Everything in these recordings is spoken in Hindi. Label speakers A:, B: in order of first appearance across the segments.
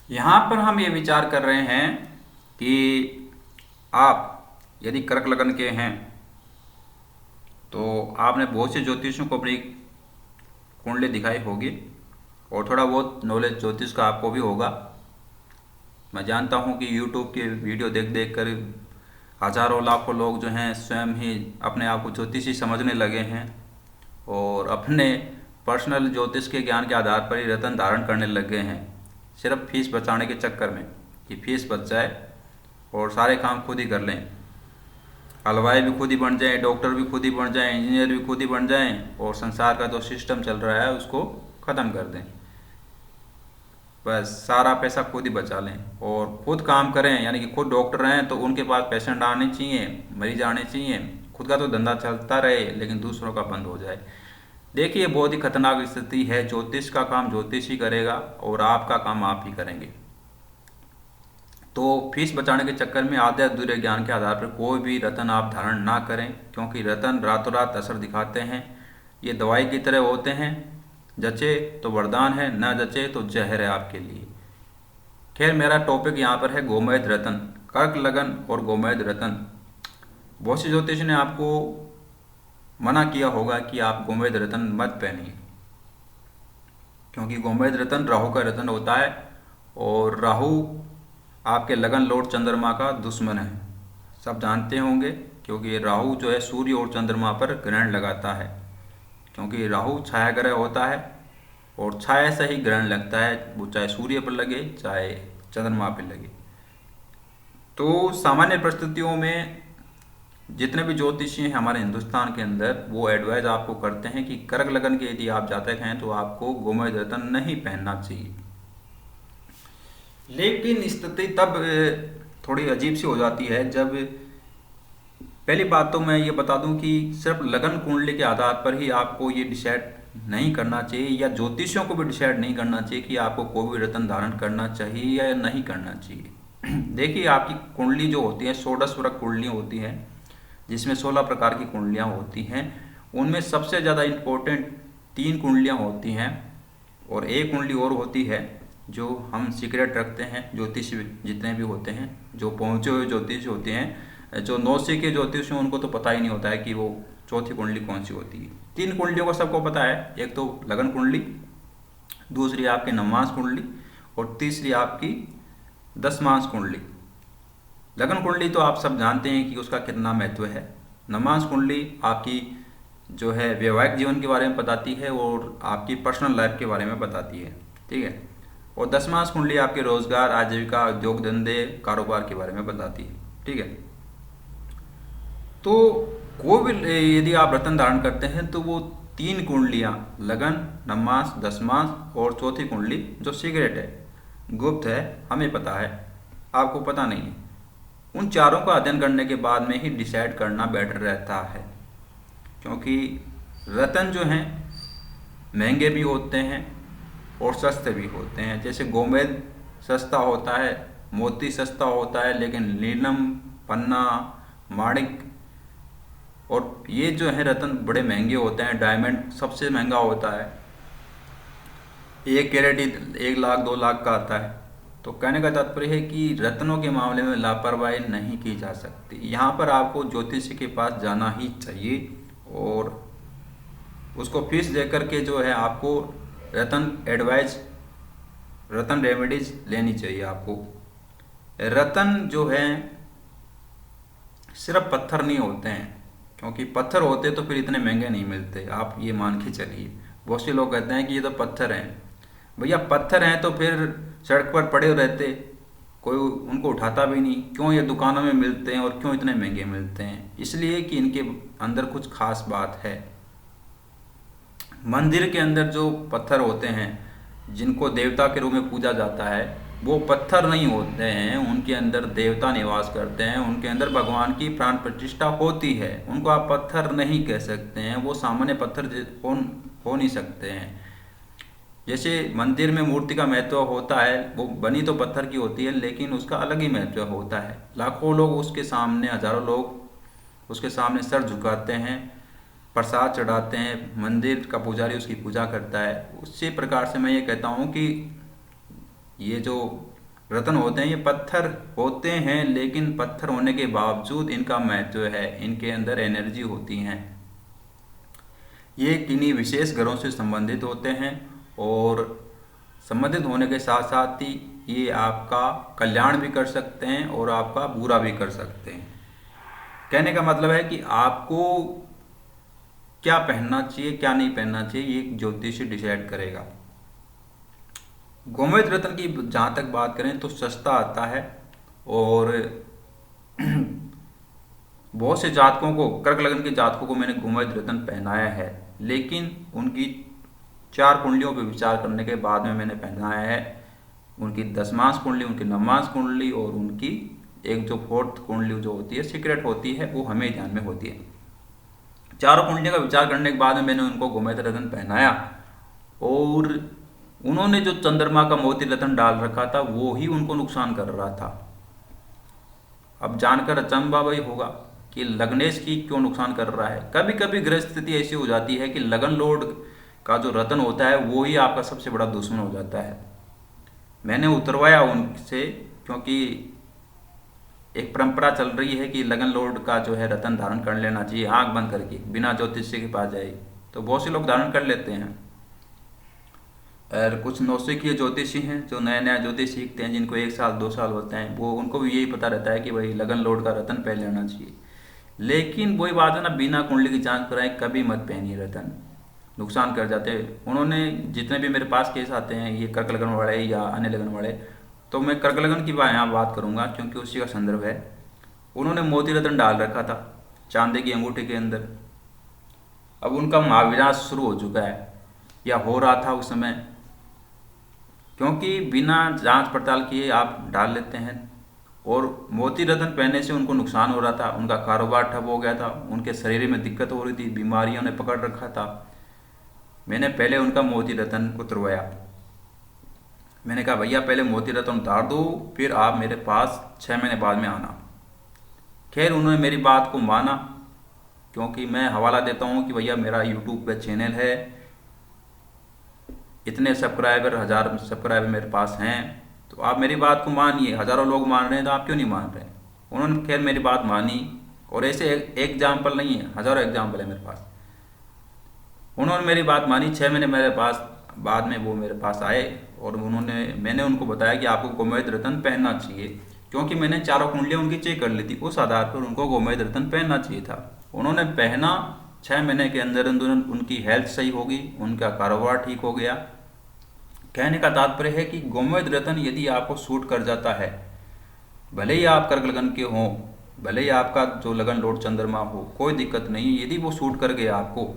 A: यहाँ पर हम ये विचार कर रहे हैं कि आप यदि कर्क लगन के हैं तो आपने बहुत से ज्योतिषियों को अपनी कुंडली दिखाई होगी और थोड़ा बहुत नॉलेज ज्योतिष का आपको भी होगा। मैं जानता हूँ कि यूट्यूब के वीडियो देख देख कर हजारों लाखों लोग जो हैं स्वयं ही अपने आप को ज्योतिषी समझने लगे हैं और अपने पर्सनल ज्योतिष के ज्ञान के आधार पर ही रत्न धारण करने लग गए हैं, सिर्फ फीस बचाने के चक्कर में कि फीस बच जाए और सारे काम खुद ही कर लें। हलवाई भी खुद ही बन जाएं, डॉक्टर भी खुद ही बन जाएं, इंजीनियर भी खुद ही बन जाएं और संसार का जो सिस्टम चल रहा है उसको ख़त्म कर दें। बस सारा पैसा खुद ही बचा लें और खुद काम करें, यानी कि खुद डॉक्टर हैं तो उनके पास पेशेंट आने चाहिए, मरीज आने चाहिए। खुद का तो धंधा चलता रहे लेकिन दूसरों का बंद हो जाए। देखिए बहुत ही खतरनाक स्थिति है। ज्योतिष का काम ज्योतिष ही करेगा और आपका काम आप ही करेंगे। तो फीस बचाने के चक्कर में आधे अधूरे ज्ञान के आधार पर कोई भी रत्न आप धारण ना करें, क्योंकि रत्न रातों रात असर दिखाते हैं। ये दवाई की तरह होते हैं, जचे तो वरदान है, न जचे तो जहर है आपके लिए। खैर मेरा टॉपिक यहाँ पर है गोमेद रत्न, कर्क लगन और गोमेद रत्न। बहुत से ज्योतिष ने आपको मना किया होगा कि आप गोमेद रत्न मत पहनिए, क्योंकि गोमेद रत्न राहु का रत्न होता है और राहु आपके लगन लॉर्ड चंद्रमा का दुश्मन है। सब जानते होंगे, क्योंकि राहु जो है सूर्य और चंद्रमा पर ग्रहण लगाता है, क्योंकि राहु छाया ग्रह होता है और छाया से ही ग्रहण लगता है, वो चाहे सूर्य पर लगे चाहे चंद्रमा पर लगे। तो सामान्य परिस्थितियों में जितने भी ज्योतिषी हैं हमारे हिंदुस्तान के अंदर, वो एडवाइज आपको करते हैं कि कर्क लगन के यदि आप जातक हैं तो आपको गोमेद रत्न नहीं पहनना चाहिए। लेकिन स्थिति तब थोड़ी अजीब सी हो जाती है जब, पहली बात तो मैं ये बता दूं कि सिर्फ लगन कुंडली के आधार पर ही आपको ये डिसाइड नहीं करना चाहिए, या ज्योतिषियों को भी डिसाइड नहीं करना चाहिए कि आपको कोई भी रत्न धारण करना चाहिए या नहीं करना चाहिए। देखिए आपकी कुंडली जो होती है, षोडश वर्ग कुंडलियाँ होती हैं जिसमें 16 प्रकार की कुंडलियाँ होती हैं। उनमें सबसे ज़्यादा इम्पोर्टेंट 3 कुंडलियाँ होती हैं और एक कुंडली और होती है जो हम सीक्रेट रखते हैं। ज्योतिष जितने भी होते हैं, जो पहुँचे हुए ज्योतिष होते हैं, जो नौसिक के ज्योतिष हैं, उनको तो पता ही नहीं होता है कि वो चौथी कुंडली कौन सी होती है। 3 कुंडलियों का सबको पता है, एक तो लगन कुंडली, दूसरी आपकी नवमांश कुंडली और तीसरी आपकी दशमांश कुंडली। लगन कुंडली तो आप सब जानते हैं कि उसका कितना महत्व है। नवमांश कुंडली आपकी जो है वैवाहिक जीवन के बारे में बताती है और आपकी पर्सनल लाइफ के बारे में बताती है, ठीक है। और दशमांश कुंडली आपके रोजगार, आजीविका, उद्योग धंधे, कारोबार के बारे में बताती है, ठीक है। तो कोई भी यदि आप रत्न धारण करते हैं तो वो 3 कुंडलियाँ, लगन, नवमांश, दशमांश और चौथी कुंडली जो सीक्रेट है, गुप्त है, हमें पता है, आपको पता नहीं है, उन चारों का अध्ययन करने के बाद में ही डिसाइड करना बेटर रहता है। क्योंकि रत्न जो हैं महंगे भी होते हैं और सस्ते भी होते हैं। जैसे गोमेद सस्ता होता है, मोती सस्ता होता है, लेकिन नीलम, पन्ना, माणिक और ये जो है रत्न बड़े महंगे होते हैं। डायमंड सबसे महंगा होता है, 1 कैरेट ही 1 लाख 2 लाख का आता है। तो कहने का तात्पर्य है कि रत्नों के मामले में लापरवाही नहीं की जा सकती। यहाँ पर आपको ज्योतिषी के पास जाना ही चाहिए और उसको फीस दे करके जो है आपको रत्न एडवाइज, रत्न रेमेडीज लेनी चाहिए आपको। रत्न जो है सिर्फ पत्थर नहीं होते हैं, क्योंकि पत्थर होते तो फिर इतने महंगे नहीं मिलते, आप ये मान के चलिए। बहुत से लोग कहते हैं कि ये तो पत्थर हैं। भैया पत्थर हैं तो फिर सड़क पर पड़े रहते, कोई उनको उठाता भी नहीं, क्यों ये दुकानों में मिलते हैं और क्यों इतने महंगे मिलते हैं? इसलिए कि इनके अंदर कुछ खास बात है। मंदिर के अंदर जो पत्थर होते हैं जिनको देवता के रूप में पूजा जाता है, वो पत्थर नहीं होते हैं, उनके अंदर देवता निवास करते हैं, उनके अंदर भगवान की प्राण प्रतिष्ठा होती है। उनको आप पत्थर नहीं कह सकते हैं, वो सामान्य पत्थर हो नहीं सकते हैं। जैसे मंदिर में मूर्ति का महत्व होता है, वो बनी तो पत्थर की होती है लेकिन उसका अलग ही महत्व होता है। लाखों लोग उसके सामने, हजारों लोग उसके सामने सर झुकाते हैं, प्रसाद चढ़ाते हैं, मंदिर का पुजारी उसकी पूजा करता है। उसी प्रकार से मैं ये कहता हूँ कि ये जो रत्न होते हैं, ये पत्थर होते हैं, लेकिन पत्थर होने के बावजूद इनका महत्व है, इनके अंदर एनर्जी होती हैं। ये किन्हीं विशेष ग्रहों से संबंधित होते हैं और संबंधित होने के साथ साथ ही ये आपका कल्याण भी कर सकते हैं और आपका बुरा भी कर सकते हैं। कहने का मतलब है कि आपको क्या पहनना चाहिए क्या नहीं पहनना चाहिए, ये ज्योतिषी डिसाइड करेगा। गोमेद रत्न की जहाँ तक बात करें तो सस्ता आता है और बहुत से जातकों को, कर्क लगन के जातकों को मैंने गोमेद रत्न पहनाया है, लेकिन उनकी 4 कुंडलियों पर विचार करने के बाद में मैंने पहनाया है। उनकी 10मांस कुंडली, उनकी 9मांस कुंडली और उनकी एक जो 4th कुंडली जो होती है सीक्रेट होती है, वो हमें ध्यान में होती है। चारों कुंडलियों का विचार करने के बाद में मैंने उनको गोमेद रत्न पहनाया और उन्होंने जो चंद्रमा का मोती रत्न डाल रखा था वो ही उनको नुकसान कर रहा था। अब जानकर अचंभा भाई होगा कि लग्नेश की क्यों नुकसान कर रहा है। कभी कभी ग्रह स्थिति ऐसी हो जाती है कि लगन लोड का जो रत्न होता है वो ही आपका सबसे बड़ा दुश्मन हो जाता है। मैंने उतरवाया उनसे, क्योंकि एक परंपरा चल रही है कि लगन लोड का जो है रत्न धारण कर लेना चाहिए आंख बंद करके, बिना ज्योतिषी के पास जाए। तो बहुत से लोग धारण कर लेते हैं और कुछ नौसिखिए ज्योतिषी हैं जो नया नया ज्योतिष सीखते हैं, जिनको 1 साल 2 साल होते हैं, वो उनको भी यही पता रहता है कि भाई लगन लोड का रत्न पहन लेना चाहिए। लेकिन वही बात है ना, बिना कुंडली की जांच कराए कभी मत पहनिए रत्न, नुकसान कर जाते हैं। उन्होंने जितने भी मेरे पास केस आते हैं ये कर्क लगन वाले या अन्य लगन वाले, तो मैं कर्क लगन की यहाँ बात करूँगा क्योंकि उसी का संदर्भ है। उन्होंने मोती रत्न डाल रखा था चांदी की अंगूठी के अंदर। अब उनका महाविनाश शुरू हो चुका है या हो रहा था उस समय, क्योंकि बिना जांच पड़ताल किए आप डाल लेते हैं। और मोती रत्न पहनने से उनको नुकसान हो रहा था, उनका कारोबार ठप हो गया था, उनके शरीर में दिक्कत हो रही थी, बीमारियों ने पकड़ रखा था। मैंने पहले उनका मोती रत्न उतरवाया। मैंने कहा भैया पहले मोती रत्न उतार दो, फिर आप मेरे पास 6 महीने बाद में आना। खैर उन्होंने मेरी बात को माना, क्योंकि मैं हवाला देता हूँ कि भैया मेरा यूट्यूब पे चैनल है, इतने सब्सक्राइबर 1000 सब्सक्राइबर मेरे पास हैं, तो आप मेरी बात को मानिए। हज़ारों लोग मान रहे हैं तो आप क्यों नहीं मान रहे। उन्होंने खैर मेरी बात मानी, और ऐसे एक एग्जाम्पल नहीं है, हज़ारों एग्जाम्पल है मेरे पास। उन्होंने मेरी बात मानी, 6 महीने मेरे पास बाद में वो मेरे पास आए और मैंने उनको बताया कि आपको गोमेद रत्न पहनना चाहिए, क्योंकि मैंने चारों कुंडलियाँ उनकी चेक कर ली थी, उस आधार पर उनको गोमेद रत्न पहनना चाहिए था। उन्होंने पहना, 6 महीने के अंदर अंदर उनकी हेल्थ सही होगी, उनका कारोबार ठीक हो गया। कहने का तात्पर्य है कि गोमेद रत्न यदि आपको सूट कर जाता है, भले ही आप कर्क लगन के हों, भले ही आपका जो लगन लोड चंद्रमा हो, कोई दिक्कत नहीं, यदि वो सूट कर गया आपको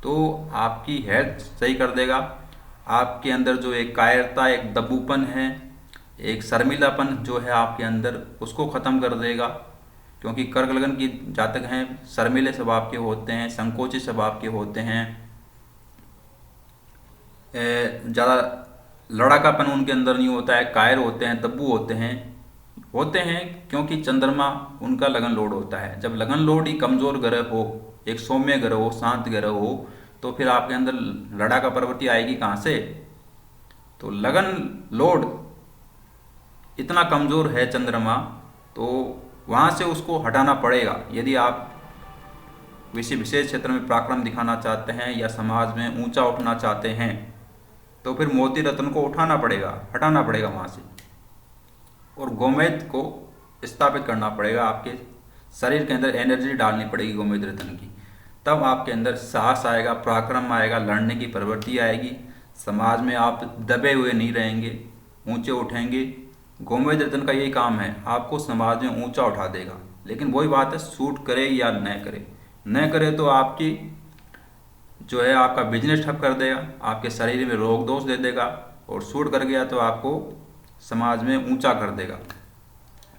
A: तो आपकी हेल्थ सही कर देगा। आपके अंदर जो एक कायरता, एक दब्बूपन है, एक शर्मिलापन जो है आपके अंदर, उसको ख़त्म कर देगा। क्योंकि कर्क लगन की जातक हैं, शर्मिले स्वभाव के होते हैं, संकोची स्वभाव के होते हैं, ज़्यादा लड़ाकापन उनके अंदर नहीं होता है, कायर होते हैं, दब्बू होते हैं क्योंकि चंद्रमा उनका लगन लोड होता है। जब लगन लोड ही कमज़ोर ग्रह हो, एक सौम्य ग्रह हो, शांत ग्रह हो, तो फिर आपके अंदर लड़ाका प्रवृत्ति आएगी कहाँ से। तो लगन लोड इतना कमज़ोर है चंद्रमा, तो वहाँ से उसको हटाना पड़ेगा। यदि आप किसी विशेष क्षेत्र में पराक्रम दिखाना चाहते हैं या समाज में ऊंचा उठना चाहते हैं, तो फिर मोती रत्न को उठाना पड़ेगा, हटाना पड़ेगा वहाँ से, और गोमेद को स्थापित करना पड़ेगा। आपके शरीर के अंदर एनर्जी डालनी पड़ेगी गोमेद रत्न की, तब आपके अंदर साहस आएगा, पराक्रम आएगा, लड़ने की प्रवृत्ति आएगी। समाज में आप दबे हुए नहीं रहेंगे, ऊंचे उठेंगे। गोमेद रत्न का यही काम है, आपको समाज में ऊंचा उठा देगा। लेकिन वही बात है, सूट करे या न करे तो आपकी जो है आपका बिजनेस ठप कर देगा, आपके शरीर में रोग दोष दे देगा, और सूट कर गया तो आपको समाज में ऊंचा कर देगा।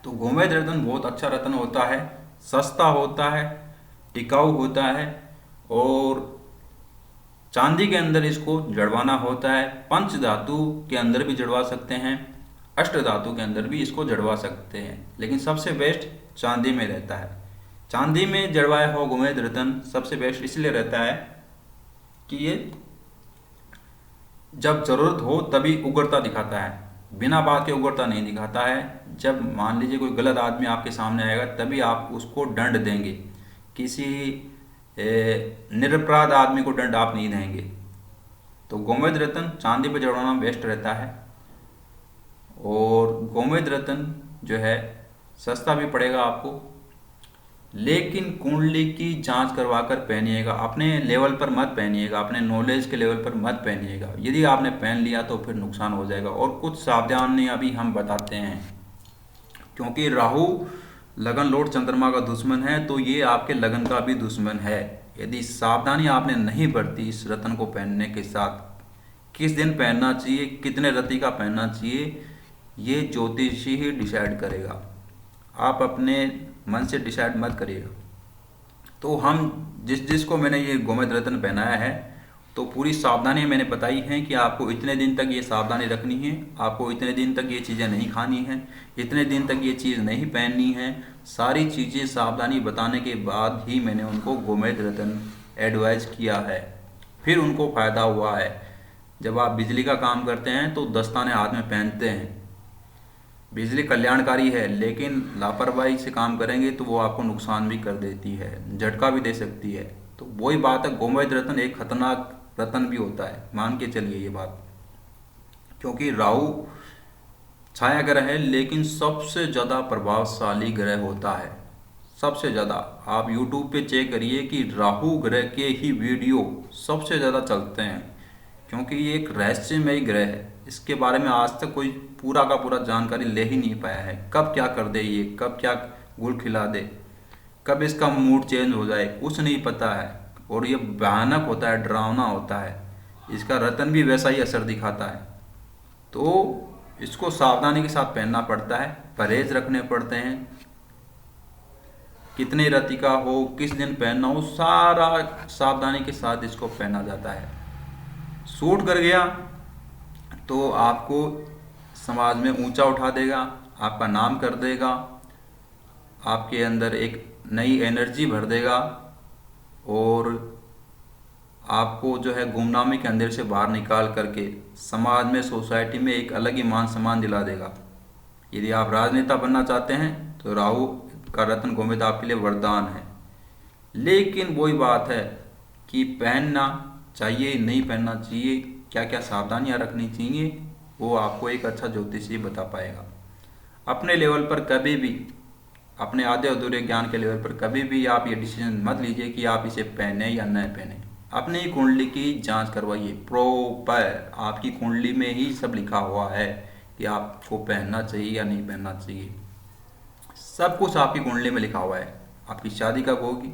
A: तो गोमेद रत्न बहुत अच्छा रत्न होता है, सस्ता होता है, टिकाऊ होता है, और चांदी के अंदर इसको जड़वाना होता है। पंच धातु के अंदर भी जड़वा सकते हैं, अष्ट धातु के अंदर भी इसको जड़वा सकते हैं, लेकिन सबसे बेस्ट चांदी में रहता है। चांदी में जड़वाया हुआ गोमेद रत्न सबसे बेस्ट इसलिए रहता है कि ये जब जरूरत हो तभी उग्रता दिखाता है। बिना बात के उग्रता नहीं दिखाता है। जब मान लीजिए कोई गलत आदमी आपके सामने आएगा तभी आप उसको दंड देंगे, किसी निरपराध आदमी को दंड आप नहीं देंगे। तो गोमेद रत्न चांदी पर चढ़ाना बेस्ट रहता है। और गोमेद रत्न जो है सस्ता भी पड़ेगा आपको, लेकिन कुंडली की जांच करवा कर पहनिएगा। अपने लेवल पर मत पहनिएगा, अपने नॉलेज के लेवल पर मत पहनिएगा। यदि आपने पहन लिया तो फिर नुकसान हो जाएगा। और कुछ सावधानियां अभी हम बताते हैं, क्योंकि राहु लगन लॉर्ड चंद्रमा का दुश्मन है, तो ये आपके लगन का भी दुश्मन है। यदि सावधानी आपने नहीं बरती इस रत्न को पहनने के साथ, किस दिन पहनना चाहिए, कितने रति का पहनना चाहिए, ये ज्योतिषी ही डिसाइड करेगा। आप अपने मन से डिसाइड मत करिएगा। तो हम जिसको मैंने ये गोमेद रत्न पहनाया है, तो पूरी सावधानी मैंने बताई हैं कि आपको इतने दिन तक ये सावधानी रखनी है, आपको इतने दिन तक ये चीज़ें नहीं खानी हैं, इतने दिन तक ये चीज़ नहीं पहननी है। सारी चीज़ें सावधानी बताने के बाद ही मैंने उनको गोमेद रत्न एडवाइज किया है, फिर उनको फ़ायदा हुआ है। जब आप बिजली का काम करते हैं तो दस्ताने हाथ में पहनते हैं। बिजली कल्याणकारी है, लेकिन लापरवाही से काम करेंगे तो वो आपको नुकसान भी कर देती है, झटका भी दे सकती है। तो वही बात है, गोमेद रत्न एक खतरनाक रत्न भी होता है, मान के चलिए ये बात। क्योंकि राहु छाया ग्रह है, लेकिन सबसे ज़्यादा प्रभावशाली ग्रह होता है, सबसे ज़्यादा। आप YouTube पे चेक करिए कि राहु ग्रह के ही वीडियो सबसे ज़्यादा चलते हैं, क्योंकि ये एक रहस्यमय ग्रह है। इसके बारे में आज तक कोई पूरा का पूरा जानकारी ले ही नहीं पाया है। कब क्या कर दे ये, कब क्या गुल खिला दे, कब इसका मूड चेंज हो जाए, कुछ नहीं पता है। और ये भयानक होता है, डरावना होता है। इसका रत्न भी वैसा ही असर दिखाता है। तो इसको सावधानी के साथ पहनना पड़ता है, परहेज रखने पड़ते हैं। कितने रति का हो, किस दिन पहनना हो, सारा सावधानी के साथ इसको पहना जाता है। सूट कर गया तो आपको समाज में ऊंचा उठा देगा, आपका नाम कर देगा, आपके अंदर एक नई एनर्जी भर देगा, और आपको जो है गुमनामी के अंदर से बाहर निकाल करके समाज में, सोसाइटी में एक अलग ही मान सम्मान दिला देगा। यदि आप राजनेता बनना चाहते हैं तो राहु का रत्न गोमेद आपके लिए वरदान है। लेकिन वही बात है कि पहनना चाहिए, नहीं पहनना चाहिए, क्या क्या सावधानियां रखनी चाहिए, वो आपको एक अच्छा ज्योतिषी बता पाएगा। अपने लेवल पर कभी भी, अपने आधे अधूरे ज्ञान के लेवल पर कभी भी आप ये डिसीजन मत लीजिए कि आप इसे पहने या न पहने। अपनी कुंडली की जांच करवाइए प्रॉपर। आपकी कुंडली में ही सब लिखा हुआ है कि आपको पहनना चाहिए या नहीं पहनना चाहिए। सब कुछ आपकी कुंडली में लिखा हुआ है। आपकी शादी कब होगी,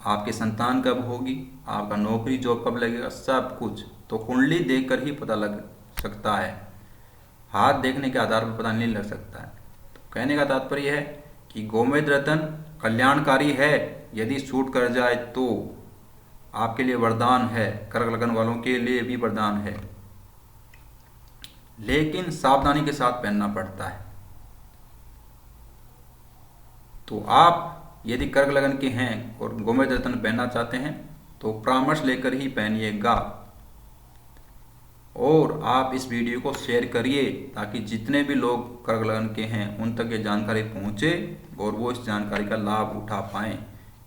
A: आपके संतान कब होगी, आपका नौकरी जॉब कब लगेगा, सब कुछ तो कुंडली देखकर ही पता लग सकता है। हाथ देखने के आधार पर पता नहीं लग सकता है। तो कहने का तात्पर्य है कि गोमेद रत्न कल्याणकारी है। यदि सूट कर जाए तो आपके लिए वरदान है, कर्क लगन वालों के लिए भी वरदान है, लेकिन सावधानी के साथ पहनना पड़ता है। तो आप यदि कर्क लगन के हैं और गोमेद रत्न पहनना चाहते हैं तो परामर्श लेकर ही पहनिएगा। और आप इस वीडियो को शेयर करिए ताकि जितने भी लोग कर्क लगन के हैं उन तक ये जानकारी पहुंचे और वो इस जानकारी का लाभ उठा पाएँ।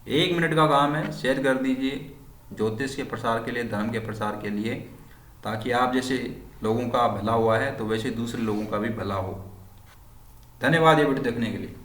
A: 1 मिनट का काम है, शेयर कर दीजिए ज्योतिष के प्रसार के लिए, धर्म के प्रसार के लिए, ताकि आप जैसे लोगों का भला हुआ है तो वैसे दूसरे लोगों का भी भला हो। धन्यवाद ये वीडियो देखने के लिए।